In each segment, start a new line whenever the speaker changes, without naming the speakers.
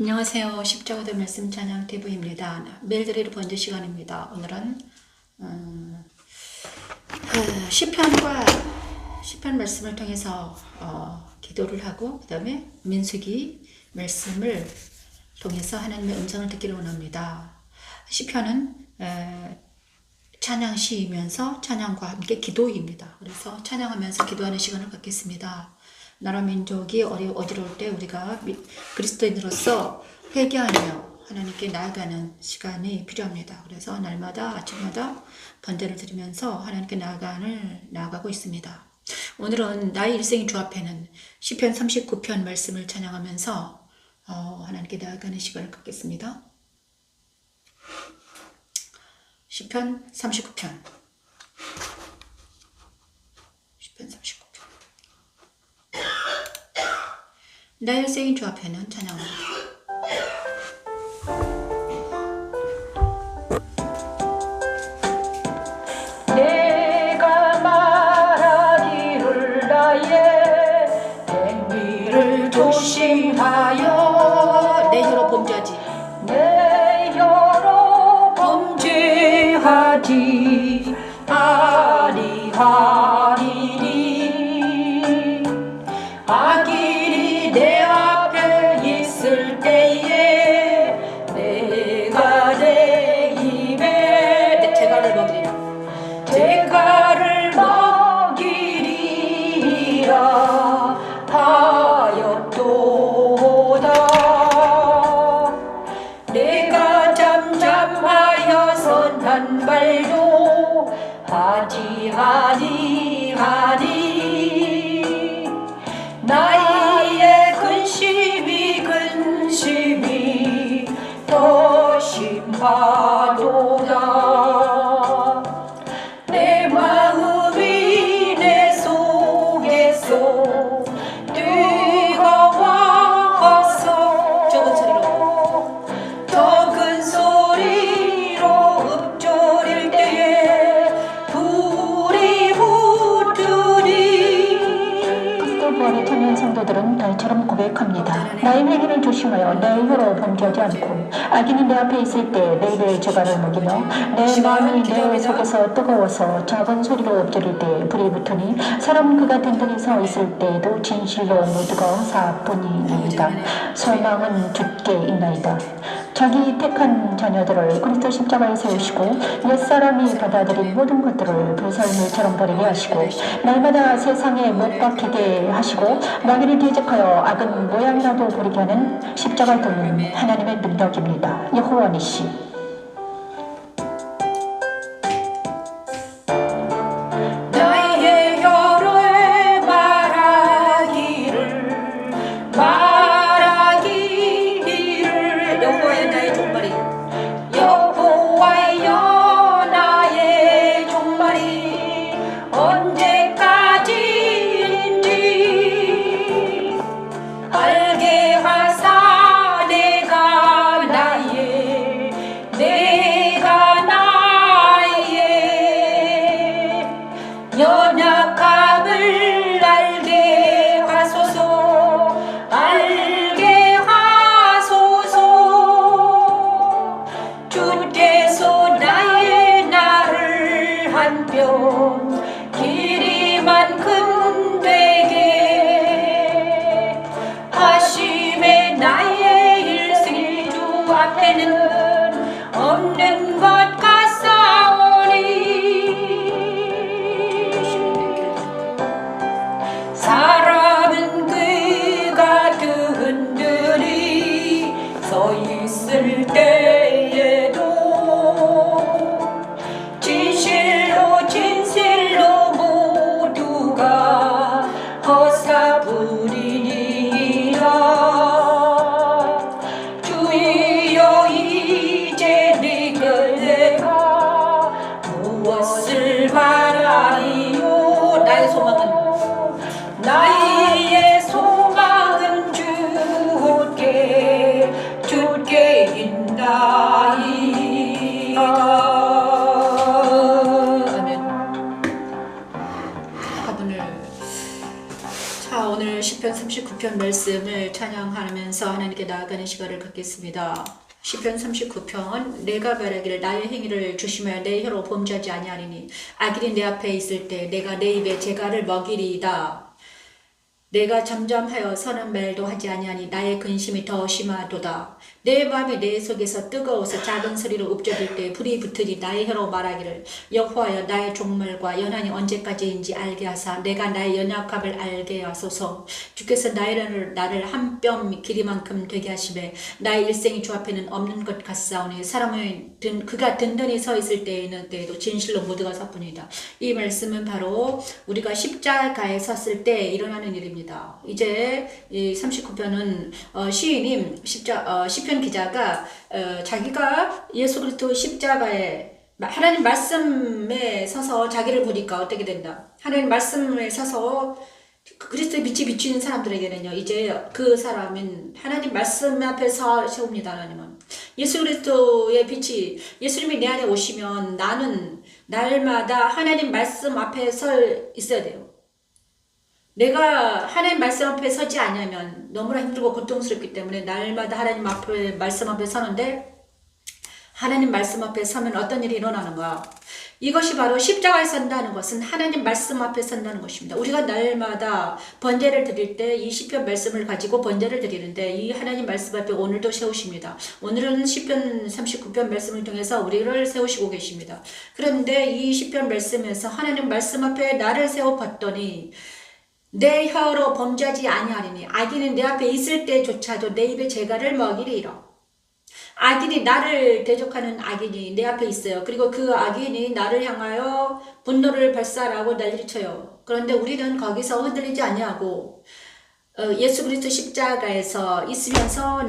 안녕하세요. 십자가의 말씀 찬양 TV입니다. 매일 드리는 번제 시간입니다. 오늘은 시편 말씀을 통해서 기도를 하고 그 다음에 민수기 말씀을 통해서 하나님의 음성을 듣기를 원합니다. 시편은 찬양시이면서 찬양과 함께 기도입니다. 그래서 찬양하면서 기도하는 시간을 갖겠습니다. 나라 민족이 어지러울 때 우리가 그리스도인으로서 회개하며 하나님께 나아가는 시간이 필요합니다. 그래서 날마다 아침마다 번제를 드리면서 하나님께 나아가고 있습니다. 오늘은 나의 일생의 주 앞에는 시편 39편 말씀을 찬양하면서 하나님께 나아가는 시간을 갖겠습니다. 시편 39편 나의 일생의 주 앞에는 찬양합니다.
내가 말하기를 나의 행위를 조심하여
내 혀로 범죄하지
내 혀로 범죄하지 아니하리니 악인이 내 앞에 있을 때에 내가 내 입에
대가를 먹이리라.
대가를 먹이리라 하였도다. 내가 잠잠하여선 한 발도 하지 아니하니 나의 근심이 더 심하도다. 내 마음이 내 속에서 뜨거워서
적은 소리로
더 큰 소리로 읊조릴 때에 불이 붙으리.
그리스도 부활의 청년 성도들은 달처럼 고백합니다. 나의 행위를 조심하여 내 혀로 범죄하지 않고 악인이 내 앞에 있을 때 내 입에 죄가를 먹이며 내 마음이 내 속에서 뜨거워서 작은 소리로 엎드릴 때 불이 붙으니 사람 그가 든든히 서 있을 때에도 진실로 모두가 사뿐이니이다. 소망은 주께 있나이다. 자기 택한 자녀들을 그리스도 십자가에 세우시고 옛사람이 받아들인 모든 것들을 불살물처럼 버리게 하시고 날마다 세상에 못 박히게 하시고 마귀를 대적하여 악은 모양이라도 부리게 하는 십자가 도는 하나님의 능력입니다. 여호와 니시.
나의 혀로 말하기를
여호와여 나의 종말이
여호와여 나의 종말이 언제까지인지 알게 하사 내가 나의
말씀을 찬양하면서 하나님께 나아가는 시간을 갖겠습니다. 시편 39편 내가 말하기를 나의 행위를 조심하여 내 혀로 범죄하지 아니하리니 악인이 내 앞에 있을 때 내가 내 입에 재갈을 먹이리이다. 내가 잠잠하여 선한 말도 하지 아니하니 나의 근심이 더 심하도다. 내 마음이 내 속에서 뜨거워서 작은 소리로 읊조릴 때 불이 붙으니 나의 혀로 말하기를 여호와여 나의 종말과 연한이 언제까지인지 알게 하사 내가 나의 연약함을 알게 하소서. 주께서 나를 한 뼘 길이만큼 되게 하시매 나의 일생이 주 앞에는 없는 것 같사오니 사람은 그가 든든히 서 있을 때에도 진실로 모두가 서뿐이다. 이 말씀은 바로 우리가 십자가에 섰을 때 일어나는 일입니다. 이제 이 39편은 시편 기자가 자기가 예수 그리스도 십자가에 하나님 말씀에 서서 자기를 보니까 어떻게 된다. 하나님 말씀에 서서 그리스도의 빛이 비추는 사람들에게는요, 이제 그 사람은 하나님 말씀 앞에 세웁니다. 하나님은 예수 그리스도의 빛이, 예수님이 내 안에 오시면 나는 날마다 하나님 말씀 앞에 서 있어야 돼요. 내가 하나님 말씀 앞에 서지 않으면 너무나 힘들고 고통스럽기 때문에 날마다 하나님 앞에 말씀 앞에 서는데, 하나님 말씀 앞에 서면 어떤 일이 일어나는가? 이것이 바로 십자가에 선다는 것은 하나님 말씀 앞에 선다는 것입니다. 우리가 날마다 번제를 드릴 때 이 시편 말씀을 가지고 번제를 드리는데 이 하나님 말씀 앞에 오늘도 세우십니다. 오늘은 시편 39편 말씀을 통해서 우리를 세우시고 계십니다. 그런데 이 시편 말씀에서 하나님 말씀 앞에 나를 세워 봤더니 내 혀로 범죄하지 아니하리니 악인은 내 앞에 있을 때조차도 내 입에 재갈을 먹이리이라. 악인이 나를 대적하는 악인이 내 앞에 있어요. 그리고 그 악인이 나를 향하여 분노를 발사하고 난리를 쳐요. 그런데 우리는 거기서 흔들리지 아니하고 예수 그리스도 십자가에서 있으면서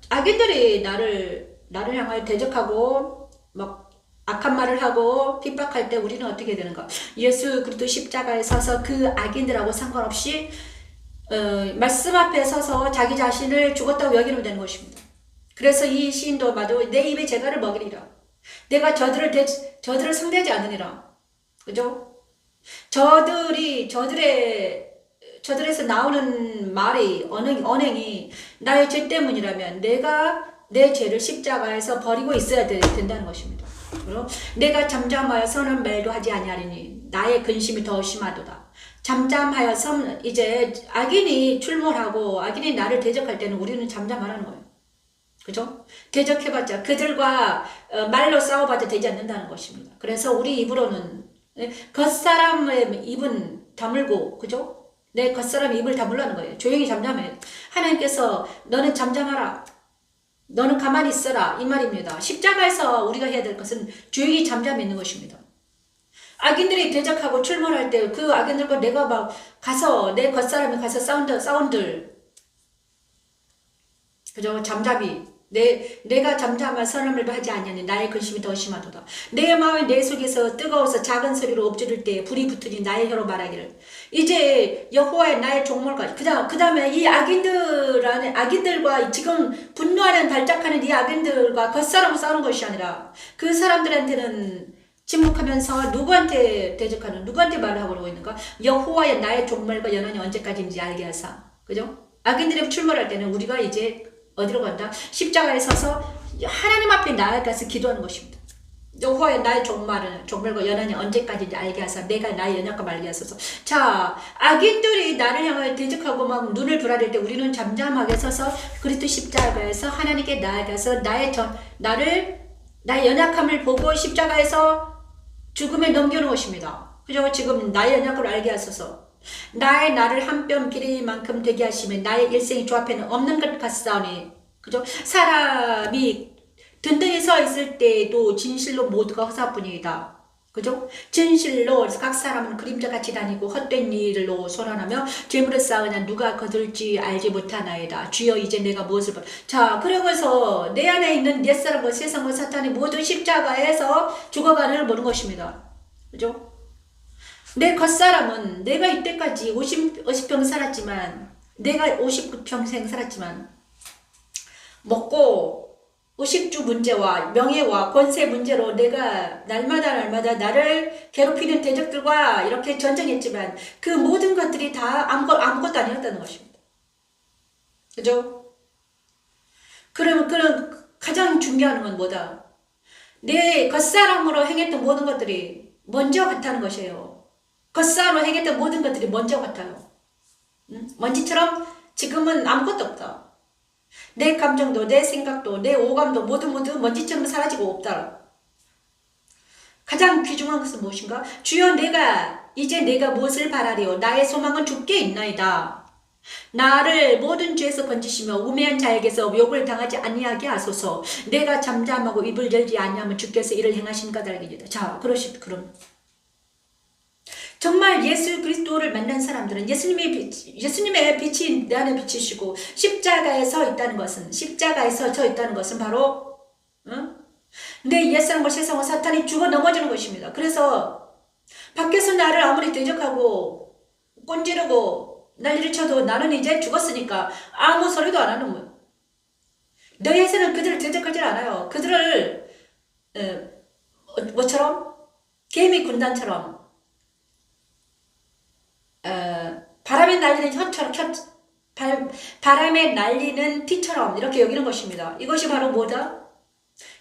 악인들이 나를 향하여 대적하고 막 악한 말을 하고 핍박할 때 우리는 어떻게 되는가? 예수 그리스도 십자가에 서서 그 악인들하고 상관없이 말씀 앞에 서서 자기 자신을 죽었다고 여기면 되는 것입니다. 그래서 이 시인도 봐도 내 입에 재갈을 먹이리라. 내가 저들을 상대하지 않으니라. 그죠? 저들에서 나오는 말이 언행이 나의 죄 때문이라면 내가 내 죄를 십자가에서 버리고 있어야 된다는 것입니다. 그리고 내가 잠잠하여 선한 말도 하지 아니하리니 나의 근심이 더 심하도다. 잠잠하여 이제 악인이 출몰하고 악인이 나를 대적할 때는 우리는 잠잠하라는 거예요. 그죠? 대적해봤자 그들과 말로 싸워봤자 되지 않는다는 것입니다. 그래서 우리 입으로는 겉사람의 입은 다물고, 그죠? 내 겉사람 입을 다물라는 거예요. 조용히 잠잠해. 하나님께서 너는 잠잠하라. 너는 가만히 있어라. 이 말입니다. 십자가에서 우리가 해야 될 것은 조용히 잠잠해 있는 것입니다. 악인들이 대적하고 출몰할 때 그 악인들과 내가 막 가서 내 겉사람이 가서 싸운들. 그죠? 잠잠히. 내가 잠잠한 선한 말도 하지 않냐니 나의 근심이 더 심하도다. 내 마음이 내 속에서 뜨거워서 작은 소리로 엎드릴 때 불이 붙으니 나의 혀로 말하기를 이제 여호와의 나의 종말까지. 그 다음에 이 악인들과 지금 분노하는 발작하는 이 악인들과 겉사람으로 싸우는 것이 아니라 그 사람들한테는 침묵하면서 누구한테 대적하는, 누구한테 말을 하고 그러고 있는가? 여호와의 나의 종말과 연한이 언제까지인지 알게 하사. 그죠? 악인들이 출몰할 때는 우리가 이제 어디로 간다? 십자가에 서서 하나님 앞에 나아가서 기도하는 것입니다. 여호와의 나의 종말과 연한이 언제까지인지 알게 하사 내가 나의 연약함을 알게 하소서. 자, 악인들이 나를 향하여 대적하고 막 눈을 부라릴 때 우리는 잠잠하게 서서 그리스도 십자가에서 하나님께 나아가서 나의 연약함을 보고 십자가에서 죽음에 넘겨놓은 것입니다. 그죠? 지금 나의 연약함을 알게 하소서. 나를 한 뼘 길이만큼 되게 하시면 나의 일생이 주 앞에는 없는 것 같사오니. 그죠? 사람이 든든히 서 있을 때도 진실로 모두가 허사뿐이다. 그죠? 진실로 각 사람은 그림자같이 다니고 헛된 일로 소란하며 죄물을 쌓으냐 누가 거둘지 알지 못하나이다. 주여 이제 내가 무엇을 자, 그러고서 내 안에 있는 옛사람과 세상과 사탄이 모두 십자가에서 죽어가는 보는 것입니다. 그죠? 내 겉사람은 내가 이때까지 50평 살았지만, 내가 59평생 살았지만, 먹고 의식주 문제와 명예와 권세 문제로 내가 날마다 나를 괴롭히는 대적들과 이렇게 전쟁했지만 그 모든 것들이 다 아무것도 아니었다는 것입니다.
그죠? 그럼 가장 중요한 건 뭐다? 내 겉사람으로 행했던 모든 것들이 먼저 같다는 것이에요. 겉사람으로 행했던 모든 것들이 먼저 같아요. 먼지처럼 지금은 아무것도 없다. 내 감정도, 내 생각도, 내 오감도 모두 먼지처럼 사라지고 없다. 가장 귀중한 것은 무엇인가? 주여 이제 내가 무엇을 바라리요? 나의 소망은 주께 있나이다. 나를 모든 죄에서 건지시며 우매한 자에게서 욕을 당하지 아니하게 하소서. 내가 잠잠하고 입을 열지 아니하면 주께서 이를 행하신 까닭이니이다. 자, 그럼 정말 예수 그리스도를 만난 사람들은 예수님의 빛이 내 안에 비치시고 십자가에 서 있다는 것은 바로 내 옛사람과 세상과 사탄이 죽어 넘어지는 것입니다. 그래서 밖에서 나를 아무리 대적하고 꼰지르고 난리를 쳐도 나는 이제 죽었으니까 아무 소리도 안 하는 거예요. 너희에서는 그들을 대적하지 않아요. 그들을 뭐처럼? 개미 군단처럼 바람에 날리는 바람에 날리는 티처럼 이렇게 여기는 것입니다. 이것이 바로 뭐다?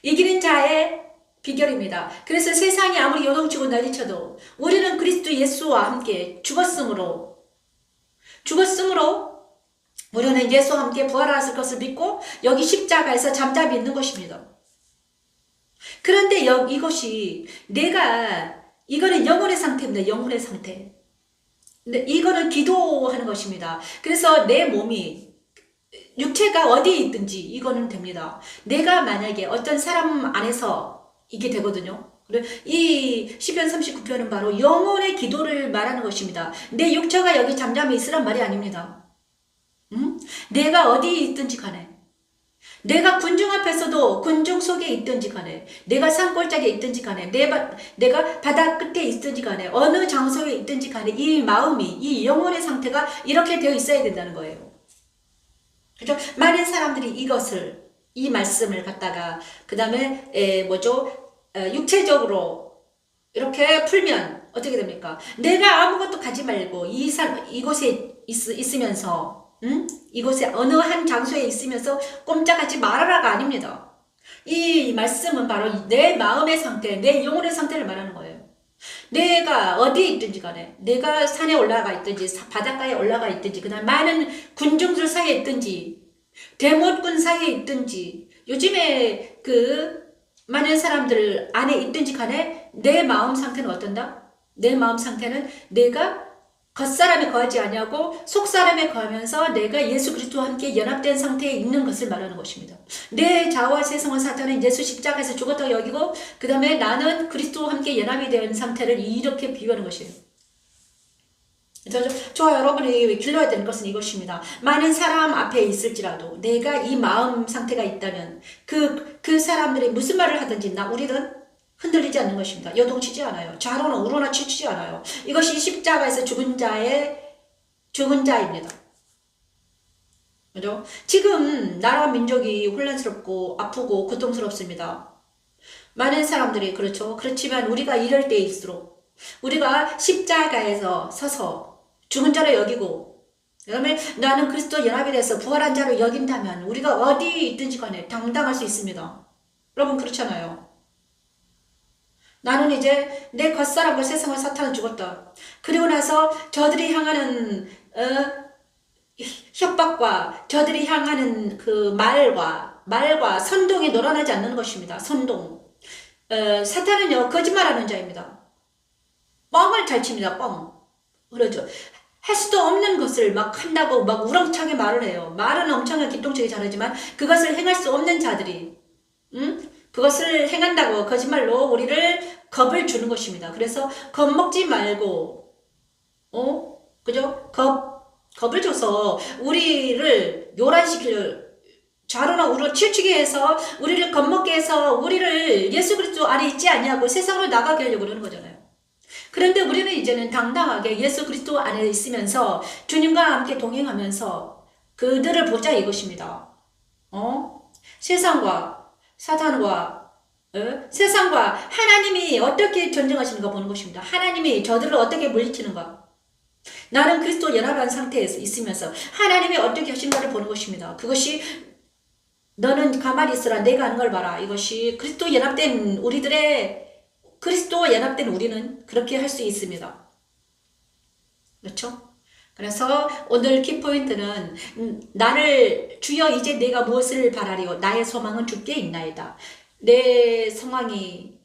이기는 자의 비결입니다. 그래서 세상이 아무리 요동치고 난리쳐도 우리는 그리스도 예수와 함께 죽었으므로 우리는 예수와 함께 부활하실 것을 믿고 여기 십자가에서 잠잠히 있는 것입니다. 그런데 이거는 영혼의 상태입니다. 영혼의 상태. 근데 이거는 기도하는 것입니다. 그래서 내 몸이 육체가 어디에 있든지 이거는 됩니다. 내가 만약에 어떤 사람 안에서 이게 되거든요. 이 시편 39편은 바로 영혼의 기도를 말하는 것입니다. 내 육체가 여기 잠잠히 있으란 말이 아닙니다. 내가 어디에 있든지 간에, 내가 군중 앞에서도 군중 속에 있든지 간에, 내가 산골짜기에 있든지 간에, 내가 바다 끝에 있든지 간에, 어느 장소에 있든지 간에 이 마음이, 이 영혼의 상태가 이렇게 되어 있어야 된다는 거예요. 그죠? 많은 사람들이 이 말씀을 갖다가 그 다음에 육체적으로 이렇게 풀면 어떻게 됩니까? 내가 아무것도 가지 말고 이곳에 있으면서 이곳에 어느 한 장소에 있으면서 꼼짝하지 말아라가 아닙니다. 이 말씀은 바로 내 마음의 상태, 내 영혼의 상태를 말하는 거예요. 내가 어디에 있든지 간에, 내가 산에 올라가 있든지 바닷가에 올라가 있든지 그 다음 많은 군중들 사이에 있든지 대못군 사이에 있든지 요즘에 많은 사람들 안에 있든지 간에 내 마음 상태는 어떤다? 내 마음 상태는 내가 겉사람에 거하지 아니하고 속사람에 거하면서 내가 예수 그리스도와 함께 연합된 상태에 있는 것을 말하는 것입니다. 내 자아와 세상과 사탄은 예수 십자가에서 죽었다고 여기고 그 다음에 나는 그리스도와 함께 연합이 된 상태를 이렇게 비유하는 것이에요. 저와 여러분이 길러야 되는 것은 이것입니다. 많은 사람 앞에 있을지라도 내가 이 마음 상태가 있다면 그 사람들이 무슨 말을 하든지 우리는 흔들리지 않는 것입니다. 요동치지 않아요. 좌로나 우로나 치지 않아요. 이것이 십자가에서 죽은 자입니다. 그죠? 지금 나라 민족이 혼란스럽고 아프고 고통스럽습니다. 많은 사람들이 그렇죠. 그렇지만 우리가 이럴 때일수록 우리가 십자가에서 서서 죽은 자로 여기고 그다음에 나는 그리스도 연합이 돼서 부활한 자로 여긴다면 우리가 어디에 있든지 간에 당당할 수 있습니다. 여러분 그렇잖아요. 나는 이제 내 겉사람과 세상과 사탄은 죽었다. 그리고 나서 저들이 향하는 협박과 저들이 향하는 그 말과 선동에 놀아나지 않는 것입니다. 선동. 사탄은요 거짓말하는 자입니다. 뻥을 잘 칩니다. 뻥. 그러죠. 할 수도 없는 것을 막 한다고 막 우렁차게 말을 해요. 말은 엄청나게 기똥차게 잘하지만 그것을 행할 수 없는 자들이 그것을 행한다고 거짓말로 우리를 겁을 주는 것입니다. 그래서 겁먹지 말고 그죠? 겁을 줘서 우리를 요란시키려 좌로나 우로 치우치게 해서 우리를 겁먹게 해서 우리를 예수 그리스도 안에 있지 아니하고 세상으로 나가게 하려고 그러는 거잖아요. 그런데 우리는 이제는 당당하게 예수 그리스도 안에 있으면서 주님과 함께 동행하면서 그들을 보자 이것입니다. 세상과 사탄과 세상과 하나님이 어떻게 전쟁하시는가 보는 것입니다. 하나님이 저들을 어떻게 물리치는가. 나는 그리스도 연합한 상태에서 있으면서 하나님이 어떻게 하신가를 보는 것입니다. 그것이 너는 가만히 있으라 내가 하는 걸 봐라. 이것이 그리스도 연합된 그리스도와 연합된 우리는 그렇게 할 수 있습니다. 그렇죠? 그래서 오늘 키포인트는 나를 주여 이제 내가 무엇을 바라리요 나의 소망은 주께 있나이다. 내 상황이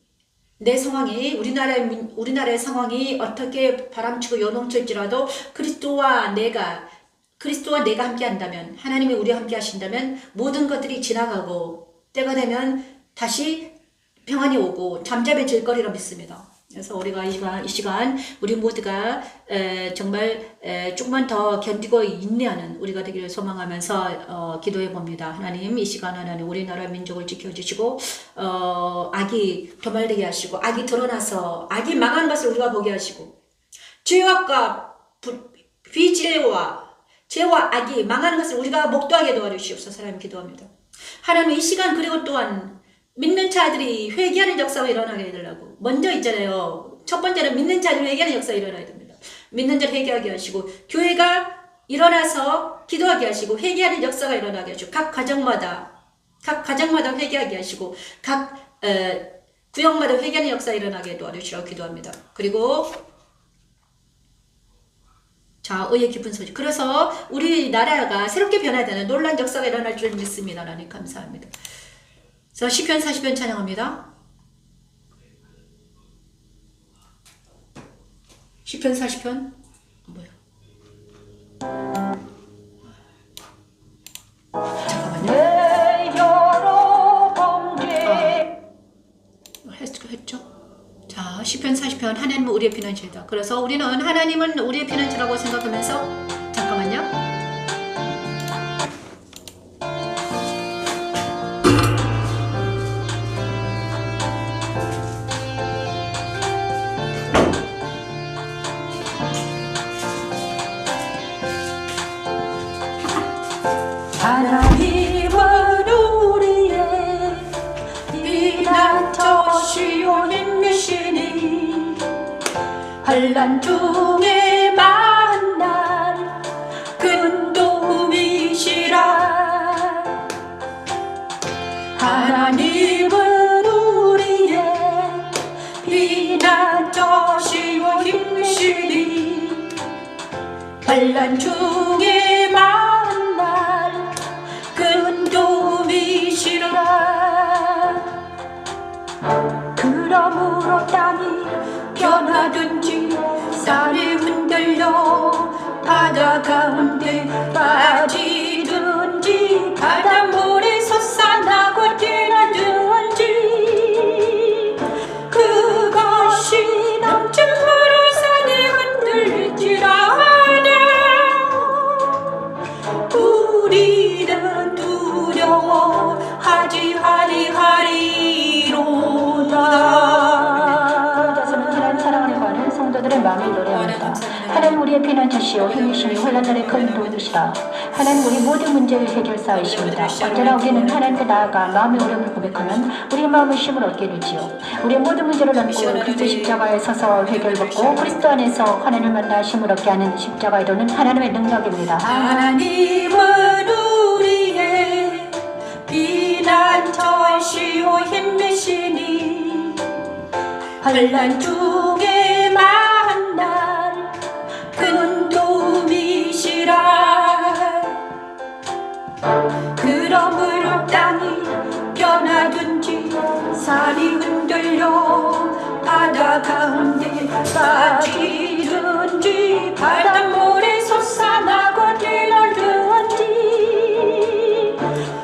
우리나라의 상황이 어떻게 바람치고 요동칠지라도 그리스도와 내가 함께 한다면 하나님이 우리와 함께 하신다면 모든 것들이 지나가고 때가 되면 다시 평안이 오고 잠잠해질 거리라 믿습니다. 그래서 우리가 이 시간 우리 모두가 정말 조금만 더 견디고 인내하는 우리가 되기를 소망하면서 기도해 봅니다. 하나님 이 시간 하나님 우리나라 민족을 지켜주시고 악이 도말되게 하시고 악이 드러나서 악이 망하는 것을 우리가 보게 하시고 죄악과 죄와 악이 망하는 것을 우리가 목도하게 도와주시옵소서. 하나님 기도합니다. 하나님 이 시간 그리고 또한 믿는 자들이 회개하는 역사가 일어나게 해달라고. 먼저 있잖아요. 첫 번째는 믿는 자들이 회개하는 역사가 일어나야 됩니다. 믿는 자를 회개하게 하시고 교회가 일어나서 기도하게 하시고 회개하는 역사가 일어나게 하시고 각 가정마다 회개하게 하시고 각 구역마다 회개하는 역사가 일어나게 도와주시라고 기도합니다. 그리고 자, 의의 깊은 소식. 그래서 우리나라가 새롭게 변화되는 놀란 역사가 일어날 줄 믿습니다. 하나님 감사합니다. 자, 시편 40편 찬양합니다. 시편 40편 뭐야? 잠깐만요. 했죠? 자, 시편 40편 하나님은 우리의 피난처이다. 그래서 우리는 하나님은 우리의 피난처라고 생각하면서 잠깐만요.
하나님은 우리의 피난처시요 힘이시니 환난 중에 만날 큰 도움이시라. 하나님은 우리의 피난처시요 힘이시니 환난 중에 만날 큰 도움이시라. 그러므로 땅이 변하든지 쌀이 흔들려 바다 가운데 빠지든지 바닷물이 솟아나고 뛰어들든지 그것이 남쪽으로 산이 흔들릴지라도 우리는 두려워하지 아니하리로다. 자손은 하나님 사랑하는 거하는 성도들의 마음을 노래합니다. 하나님 우리의 피난처시요 힘이시니 환난날의 큰 도움이시라. 하나님 우리 모든 문제의 해결사이십니다. 언제나 우리는 하나님께 나아가 마음의 어려움을 고백하면 우리의 마음의 쉼을 얻게 되지요. 우리의 모든 문제를 안고 그리스도 십자가에 서서 해결받고 그리스도 안에서 하나님을 만나 쉼을 얻게 하는 십자가의 도는 하나님의 능력입니다. 하나님은 우리의 피난처시요 힘이시니 환난 중에 만날 큰 도움이시라. 그러므로 땅이 변하든지 산이 흔들려 바다 가운데 빠지든지 바닷물이 솟아나고 뛰어들든지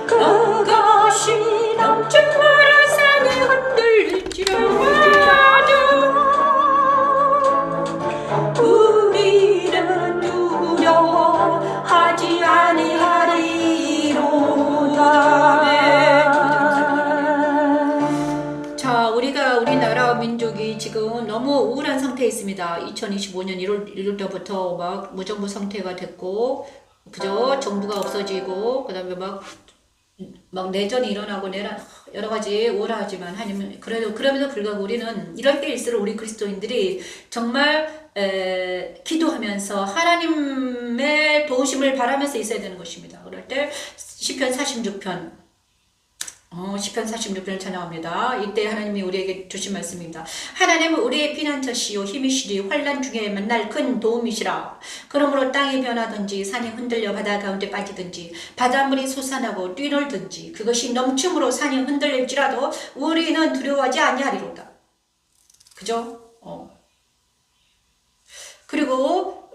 그것이 넘쳐물어 산이 흔들릴지라도 우리는 두려워하지 아니하리로다.
자, 우리나라 민족이 지금 너무 우울한 상태에 있습니다. 2025년 1월부터 막 무정부 상태가 됐고, 그죠? 정부가 없어지고, 그 다음에 막 막 내전이 일어나고 여러 가지 오라하지만 하나님 그래도 그럼에도 불구하고 우리는 이럴 때일수록 우리 그리스도인들이 정말 기도하면서 하나님의 도우심을 바라면서 있어야 되는 것입니다. 그럴 때 시편 46편 시편 46편을 찬양합니다. 이때 하나님이 우리에게 주신 말씀입니다. 하나님은 우리의 피난처시요 힘이시리 환난 중에 만날 큰 도움이시라. 그러므로 땅이 변하든지 산이 흔들려 바다 가운데 빠지든지 바닷물이 솟아나고 뛰놀든지 그것이 넘침으로 산이 흔들릴지라도 우리는 두려워하지 아니하리로다. 그죠? 그리고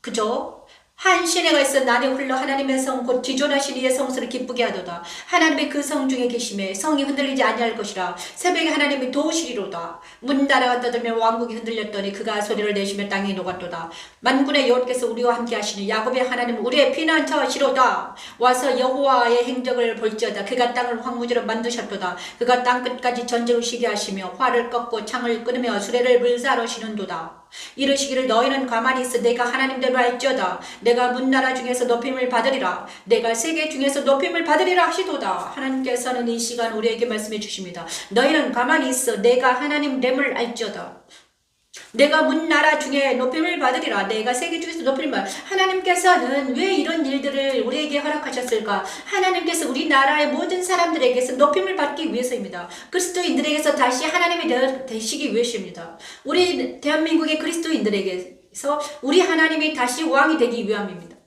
그죠? 한 시내가 있어 날이 흘러 하나님의 성 곧 지존하신 이의 성소를 기쁘게 하도다. 하나님의 그 성 중에 계심에 성이 흔들리지 아니할 것이라. 새벽에 하나님이 도우시리로다. 문 나라가 떠들며 왕국이 흔들렸더니 그가 소리를 내시며 땅이 녹았도다. 만군의 여호와께서 우리와 함께 하시니 야곱의 하나님은 우리의 피난처시로다. 와서 여호와의 행적을 볼지어다. 그가 땅을 황무지로 만드셨도다. 그가 땅 끝까지 전쟁을 쉬게 하시며 활을 꺾고 창을 끊으며 수레를 불사르시는도다. 이르시기를 너희는 가만히 있어 내가 하나님대로 할지어다. 내가 문나라 중에서 높임을 받으리라. 내가 세계 중에서 높임을 받으리라 하시도다. 하나님께서는 이 시간 우리에게 말씀해 주십니다. 너희는 가만히 있어 내가 하나님됨을 알지어다. 내가 문나라 중에 높임을 받으리라. 내가 세계 중에서 높임을 받으리라. 하나님께서는 왜 이런 일들을 우리에게 허락하셨을까? 하나님께서 우리나라의 모든 사람들에게서 높임을 받기 위해서입니다. 그리스도인들에게서 다시 하나님이 되시기 위해서입니다. 우리 대한민국의 그리스도인들에게서 우리 하나님이 다시 왕이 되기 위함입니다.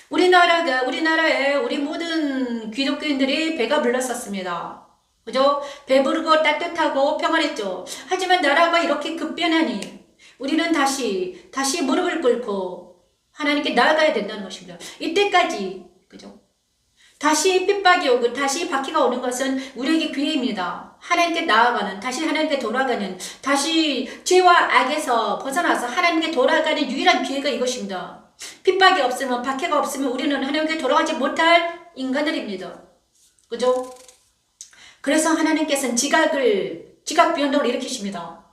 우리나라에 우리 모든 기독교인들이 배가 불렀었습니다. 그죠? 배부르고 따뜻하고 평안했죠. 하지만 나라가 이렇게 급변하니 우리는 다시 무릎을 꿇고 하나님께 나아가야 된다는 것입니다. 이때까지 그죠? 다시 핍박이 오고 다시 박해가 오는 것은 우리에게 기회입니다. 하나님께 나아가는, 다시 하나님께 돌아가는, 다시 죄와 악에서 벗어나서 하나님께 돌아가는 유일한 기회가 이것입니다. 핍박이 없으면, 박해가 없으면 우리는 하나님께 돌아가지 못할 인간들입니다. 그죠? 그래서 하나님께서는 지각 변동을 일으키십니다.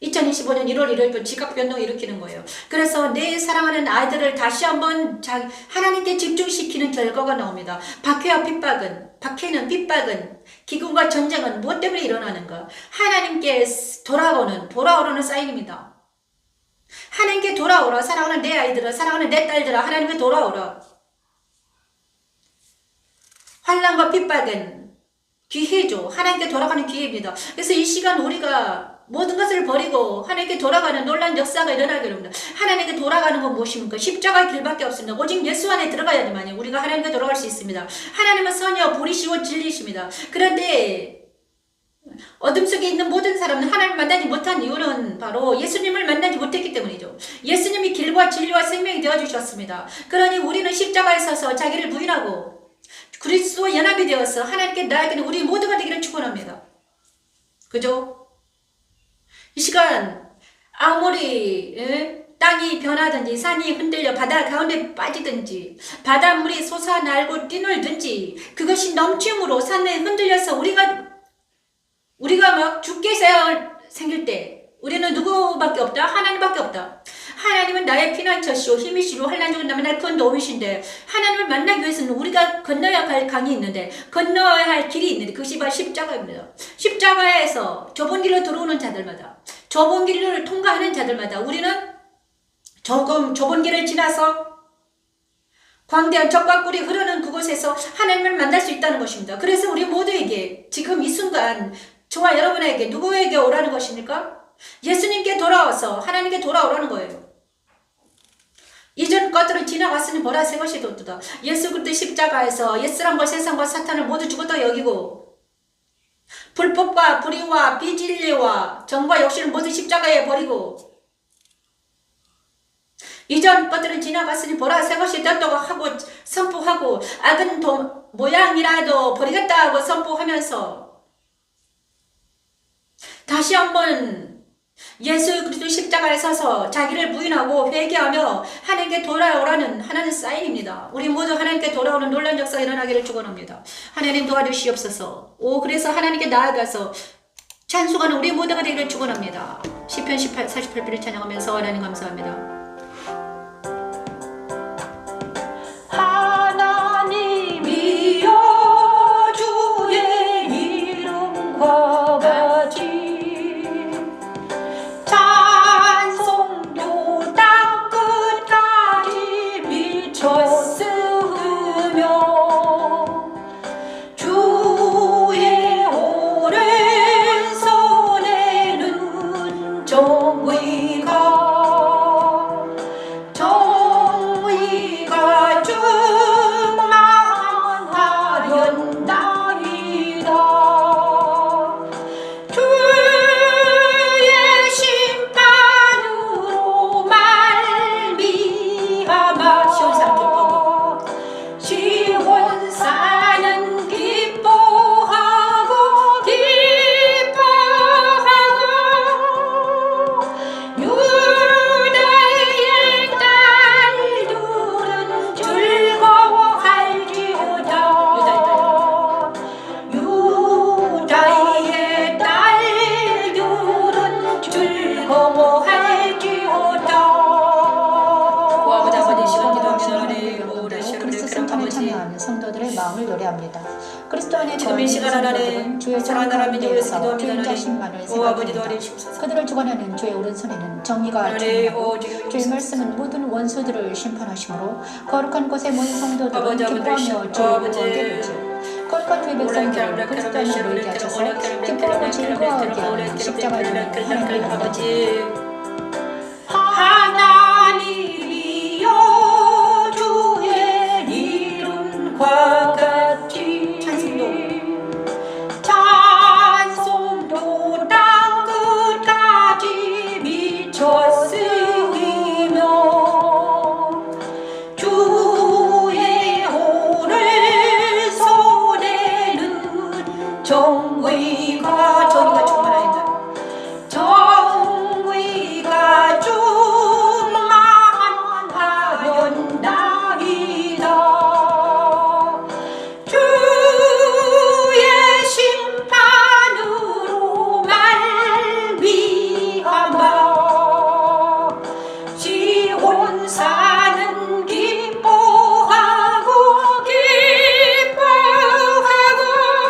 2025년 1월 1일부터 지각 변동을 일으키는 거예요. 그래서 내 사랑하는 아이들을 다시 한번 하나님께 집중시키는 결과가 나옵니다. 박해는 핍박은 기근과 전쟁은 무엇 때문에 일어나는가? 하나님께 돌아오라는 사인입니다. 하나님께 돌아오라. 사랑하는 내 아이들아, 사랑하는 내 딸들아, 하나님께 돌아오라. 환난과 핍박은 기회죠. 하나님께 돌아가는 기회입니다. 그래서 이 시간 우리가 모든 것을 버리고 하나님께 돌아가는 놀라운 역사가 일어나게 됩니다. 하나님께 돌아가는 건 무엇입니까? 십자가의 길밖에 없습니다. 오직 예수 안에 들어가야지만이 우리가 하나님께 돌아갈 수 있습니다. 하나님은 선이요 불이시고 진리이십니다. 그런데 어둠 속에 있는 모든 사람은 하나님을 만나지 못한 이유는 바로 예수님을 만나지 못했기 때문이죠. 예수님이 길과 진리와 생명이 되어주셨습니다. 그러니 우리는 십자가에 서서 자기를 부인하고 그리스도와 연합이 되어서 하나님께 나아가는 우리 모두가 되기를 축원합니다. 그죠? 이 시간 아무리 땅이 변하든지 산이 흔들려 바다 가운데 빠지든지 바닷물이 솟아날고 뛰놀든지 그것이 넘침으로 산에 흔들려서 우리가 막 죽게 생길 때 우리는 누구밖에 없다? 하나님밖에 없다. 하나님은 나의 피난처시오 힘이시오 환난 중에 만날 큰 도움이신데 하나님을 만나기 위해서는 우리가 건너야 할 강이 있는데 건너야 할 길이 있는데 그것이 바로 십자가입니다. 십자가에서 좁은 길로 들어오는 자들마다 좁은 길을 통과하는 자들마다 우리는 좁은 길을 지나서 광대한 적과 꿀이 흐르는 그곳에서 하나님을 만날 수 있다는 것입니다. 그래서 우리 모두에게 지금 이 순간 저와 여러분에게 누구에게 오라는 것입니까? 예수님께 돌아와서 하나님께 돌아오라는 거예요. 이전 것들은 지나갔으니 보라 새 것이 돋도다. 예수 그리스도 십자가에서 옛사람과 세상과 사탄을 모두 죽었다 여기고 불법과 불의와 비진리와 정과 욕심을 모두 십자가에 버리고 이전 것들은 지나갔으니 보라 새 것이 떴다고 하고 선포하고 악은 모양이라도 버리겠다 하고 선포하면서 다시 한번 예수 그리스도 십자가에 서서 자기를 부인하고 회개하며 하나님께 돌아오라는 하나님 사인입니다. 우리 모두 하나님께 돌아오는 놀라운 역사가 일어나기를 축원합니다. 하나님 도와주시옵소서. 그래서 하나님께 나아가서 찬송하는 우리 모두가 되기를 축원합니다. 시편 48편을 찬양하면서 하나님 감사합니다.
하나님 참여하는 성도들의 마음을 노래합니다. 그리스도 안에
지금 이
거하는
시간 하나님
성도들은 주의
사랑하는 하나님
가운데에서
기도합니다.
주인
하나님.
자신만을
오 아버지
생각합니다.
도와주시옵소서.
그들을 주관하는 주의 오른손에는 정의가
하나님
충만하고
주여
주의 말씀은 모든 원수들을 심판하시므로 거룩한 곳에 모인 성도들은
아버지,
기뻐하며 주의
아버지.
구원게 되지. 거룩한 주의 백성들을 그리스도 안에 모이게 하셔서 기뻐하고 즐거워하게 하는 십자가의 은혜를 하나님께 감사드립니다.
하나님이여 주의 이름과 같이 찬송도 땅 끝까지 미쳐 쓰이며 주의 오른손에는 정의가 충만하다. 정의가 충만하였나이다.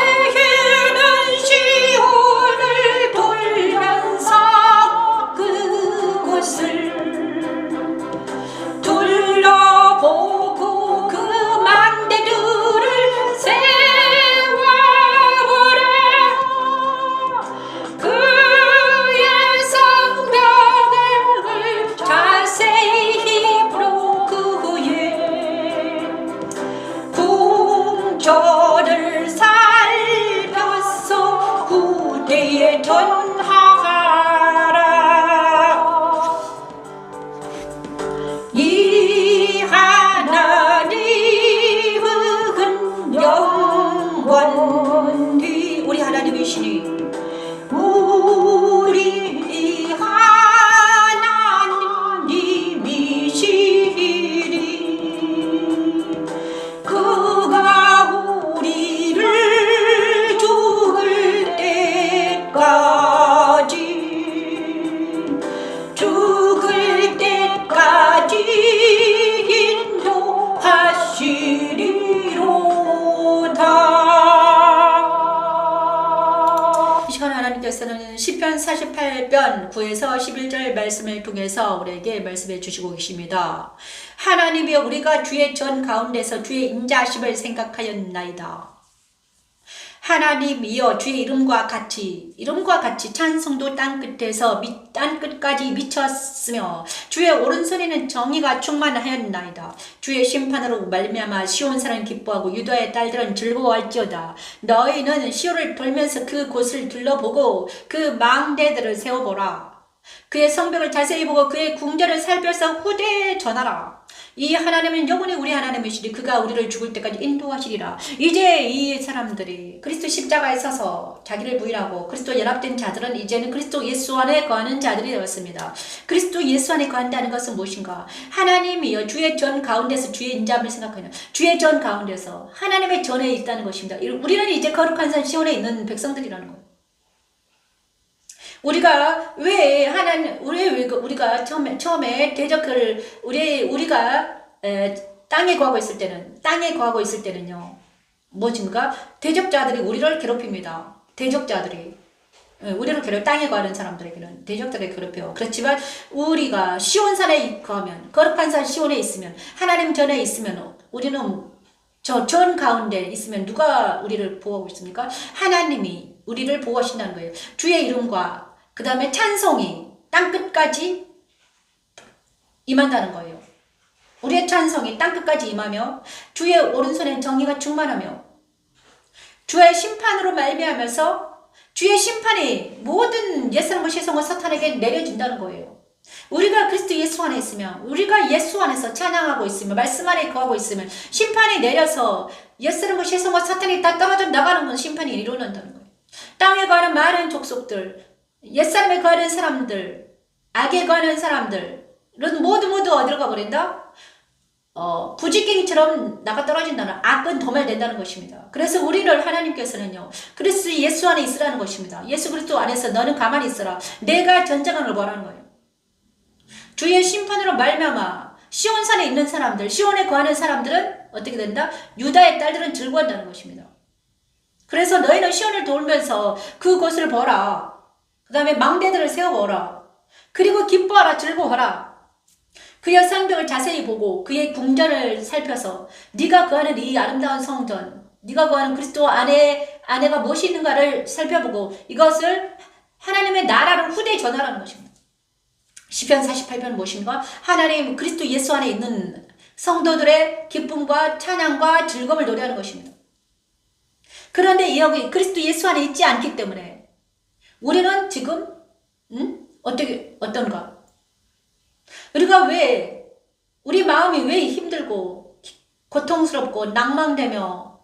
주의 심판으로 말미암아 시온산은 기뻐하고 유다의 딸들은 즐거워할지어다. 유다의 딸들은 즐거워할지어다. 너희는 시온을 돌면서 그곳을 둘러보고 그 망대들을 세워보라. 그의 성벽을 자세히 보고 그의 궁전을 살펴서 후대에 전하라. 이 하나님은 영원히 우리 하나님이시니 우리 하나님이시니 그가 우리를 죽을 때까지 인도하시리로다. 이 시간 하나님께서는 시편 48편 9에서 11절 말씀을 통해서 우리에게 말씀해 주시고 계십니다. 하나님이여 우리가 주의 전 가운데서 주의 인자하심을 생각하였나이다. 하나님이여 주의 이름과 같이 찬송도 땅끝에서 땅끝까지 미쳤으며 주의 오른손에는 정의가 충만하였나이다. 주의 심판으로 말미암아 시온사는 기뻐하고 유다의 딸들은 즐거워할지어다. 너희는 시온을 돌면서 그 곳을 둘러보고 그 망대들을 세워보라. 그의 성벽을 자세히 보고 그의 궁전을 살펴서 후대에 전하라. 이 하나님은 영원히 우리 하나님이시니 그가 우리를 죽을 때까지 인도하시리라. 이제 이 사람들이 그리스도 십자가에 서서 자기를 부인하고 그리스도 연합된 자들은 이제는 그리스도 예수 안에 거하는 자들이 되었습니다. 그리스도 예수 안에 거한다는 것은 무엇인가? 하나님이여 주의 전 가운데서 주의 인자함을 생각하는 주의 전 가운데서 하나님의 전에 있다는 것입니다. 우리는 이제 거룩한 산 시온에 있는 백성들이라는 거예요. 우리가 왜 우리가 처음에 대적을 우리가 땅에 거하고 있을 때는요 뭐인가 대적자들이 우리를 괴롭힙니다. 대적자들이 우리를 땅에 거하는 사람들에게는 대적자들이 괴롭혀요. 그렇지만 우리가 시온산에 거하면 거룩한 산 시온에 있으면 하나님 전에 있으면 우리는 저 전 가운데 있으면 누가 우리를 보호하고 있습니까? 하나님이 우리를 보호하신다는 거예요. 주의 이름과 그 다음에 찬송이 땅끝까지 임한다는 거예요. 우리의 찬송이 땅끝까지 임하며 주의 오른손엔 정의가 충만하며 주의 심판으로 말미암아서 주의 심판이 모든 옛사람과 시성과 사탄에게 내려진다는 거예요. 우리가 그리스도 예수 안에 있으면 우리가 예수 안에서 찬양하고 있으면 말씀 안에 거하고 있으면 심판이 내려서 옛사람과 시성과 사탄이 다 떨어져 나가는 건 심판이 일어난다는 거예요. 땅에 거하는 많은 족속들 옛사람에 거하는 사람들 악에 관한 사람들은 모두 어디로 가버린다? 부지깽이처럼 나가 떨어진다는, 악은 도멸된다는 것입니다. 그래서 우리를 하나님께서는요, 그리스도 예수 안에 있으라는 것입니다. 예수 그리스도 안에서 너는 가만히 있어라. 내가 전쟁하는 걸 뭐라는 거예요? 주의 심판으로 말미암아 시온산에 있는 사람들, 시온에 거하는 사람들은 어떻게 된다? 유다의 딸들은 즐거워한다는 것입니다. 그래서 너희는 시온을 돌면서 그곳을 보라. 그 다음에 망대들을 세워보라. 그리고 기뻐하라, 즐거워하라. 그의 성벽을 자세히 보고 그의 궁전을 살펴서 네가 거하는 이 아름다운 성전, 네가 거하는 그리스도 안에가 무엇이 있는가를 살펴보고 이것을 하나님의 나라를 후대에 전하라는 것입니다. 시편 48편 무엇인가? 하나님 그리스도 예수 안에 있는 성도들의 기쁨과 찬양과 즐거움을 노래하는 것입니다. 그런데 여기 그리스도 예수 안에 있지 않기 때문에 우리는 지금 어떤가? 우리가 왜, 우리 마음이 왜 힘들고 고통스럽고 낭망되며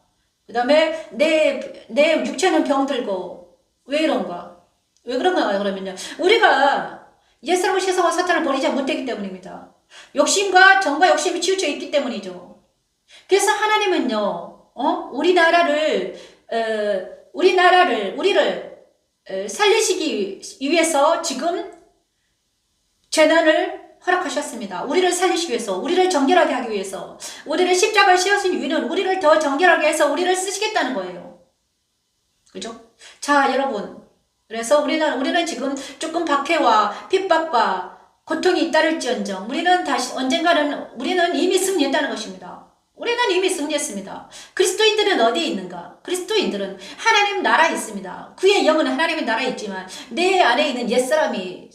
그 다음에 내 육체는 병들고 왜 이런가? 왜 그런가 그러면요, 우리가 옛사람을 세상과 사탄을 버리지 못했기 때문입니다. 욕심과 정과 욕심이 치우쳐 있기 때문이죠. 그래서 하나님은요, 우리를 살리시기 위해서 지금 재난을 허락하셨습니다. 우리를 살리시기 위해서, 우리를 정결하게 하기 위해서, 우리를 십자가에 씌우신 이유는 우리를 더 정결하게 해서 우리를 쓰시겠다는 거예요. 그죠? 자, 여러분. 그래서 우리는 지금 조금 박해와 핍박과 고통이 잇따를지언정 우리는 이미 승리했다는 것입니다. 우리는 이미 승리했습니다. 그리스도인들은 어디에 있는가? 그리스도인들은 하나님 나라에 있습니다. 그의 영은 하나님의 나라에 있지만 내 안에 있는 옛사람이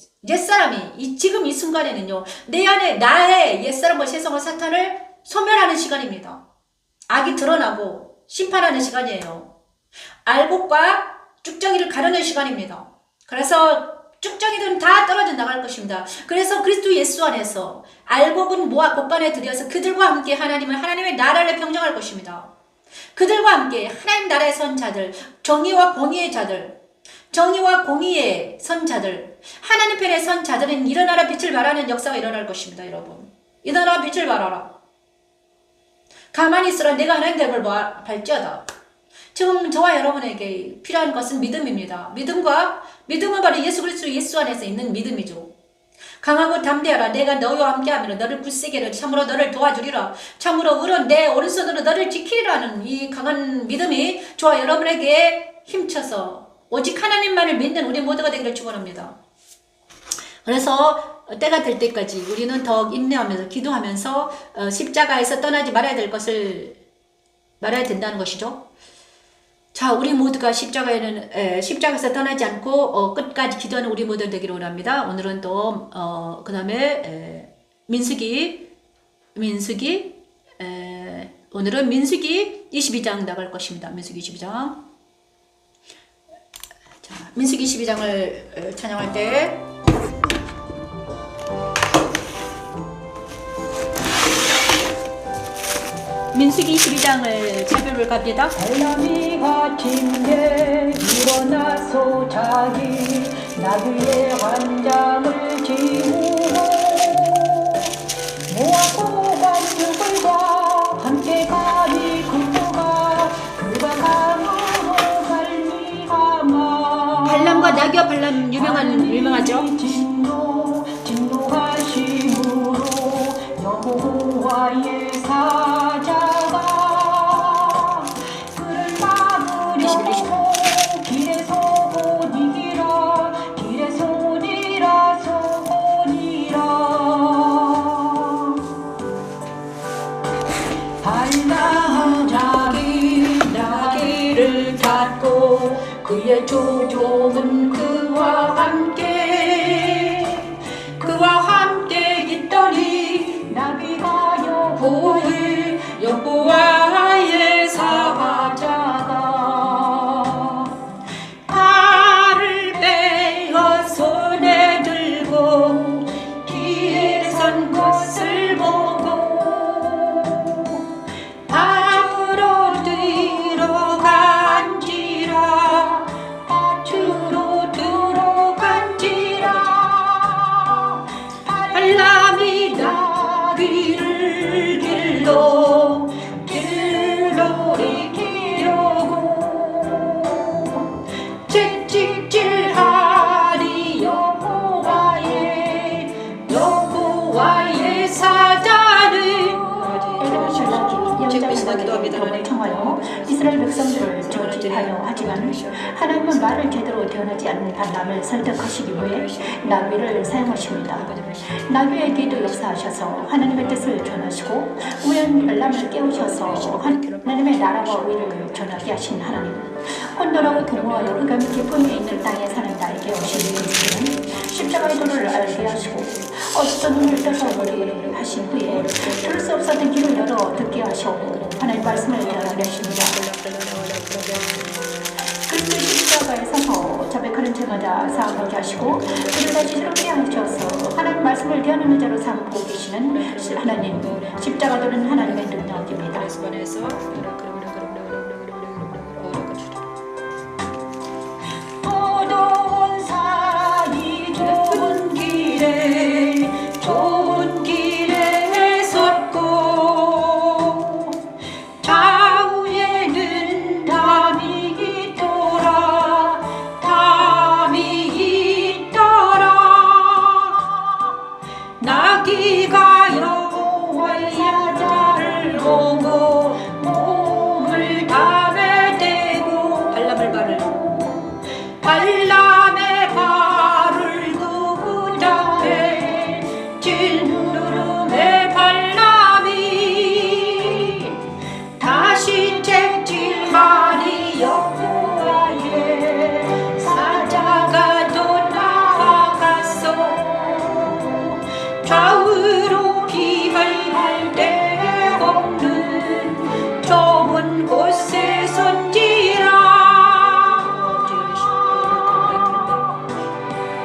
지금 이 순간에는요, 내 안에 나의 옛사람과 세상과 사탄을 소멸하는 시간입니다. 악이 드러나고 심판하는 시간이에요. 알곡과 쭉정이를 가르는 시간입니다. 그래서 쭉정이들은 다 떨어져 나갈 것입니다. 그래서 그리스도 예수 안에서 알곡은 모아 곳간에 들여서 그들과 함께 하나님의 나라를 평정할 것입니다. 그들과 함께 하나님 나라의 선자들, 정의와 공의의 선자들, 하나님 편의 선자들은 일어나라 빛을 발하는 역사가 일어날 것입니다. 여러분, 일어나라 빛을 발하라. 가만히 있으라. 내가 하나님 됨을 발지어다. 지금 저와 여러분에게 필요한 것은 믿음입니다. 믿음은 바로 예수 그리스도 예수 안에서 있는 믿음이죠. 강하고 담대하라. 내가 너희와 함께하며 너를 굳세게 하리라. 참으로 너를 도와주리라. 참으로 의로운 내 오른손으로 너를 지키리라는 이 강한 믿음이 저와 여러분에게 힘쳐서 오직 하나님만을 믿는 우리 모두가 되기를 축원합니다. 그래서 때가 될 때까지 우리는 더욱 인내하면서 기도하면서 십자가에서 떠나지 말아야 된다는 것이죠. 자, 우리 모두가 십자가에서 떠나지 않고 끝까지 기도하는 우리 모두 되기를 원합니다. 오늘은 또 그 다음에 오늘은 민수기 22장 나갈 것입니다. 민수기 22장. 자, 민수기 22장을 찬양할 때 민수기 22장을 차별을 갑니다.
알람이 같은데 일어나서 자기 나귀의 환장을 지우고 모아고 간주들과 함께 가니 그가 강으로 말미암아.
발람과 나귀와 발람 유명하죠.
진노하심으로 여호와의 사자가 그를 막으려고 길에 소니라 발람 나귀를 닫고 그의 조종은 그와 함께 있더니 나귀가 여호와의 사자가 팔을 빼어 손에 들고 뒤에 선 것을 보고 방으로 들어간지라.
길을 길로 돌이키려고 채찍질하리 여호와의 사자를.
기도를 통하여 이스라엘 백성들을 저주하려 하지만 하나님은 말을 제대로 대언하지 않는 발람을 설득하시기 위해 나귀를 사용하십니다. 나귀에게도 역사하셔서 하나님의 뜻을 전하시고 우연 발람을 깨우셔서 하나님의 나라와 의를 전하게 하신 하나님. 혼돈하고 동무하여 흑암이 깊음이 있는 땅에 사는 나에게 오신 그리스도는 십자가의 도를 알게 하시고 어디서 눈을 떠서 머리를 하신 후에 들을 수 없었던 길을 열어 듣게 하시고 하나님 말씀을 대하게 하십니다. 그리스도 십자가에 서서 자백하는 자마다 사함하게 하시고 그를 다시 새롭게 하셔서 하나님 말씀을 대하는 자로 삼고 계시는 하나님. 십자가도는 하나님의 능력입니다.
어두운 산이 좁은 길에 섰고 좌우에는 담이 있더라. 나귀가 여호와의 사자를 보고 몸을 담에 대고 발람의 발을 그 잡에 진누름의 발람이 다시 채찍하리 여호와의 사자가 또 나아갔어. 좌우로 피할 데 없는 좁은 곳에 선지라.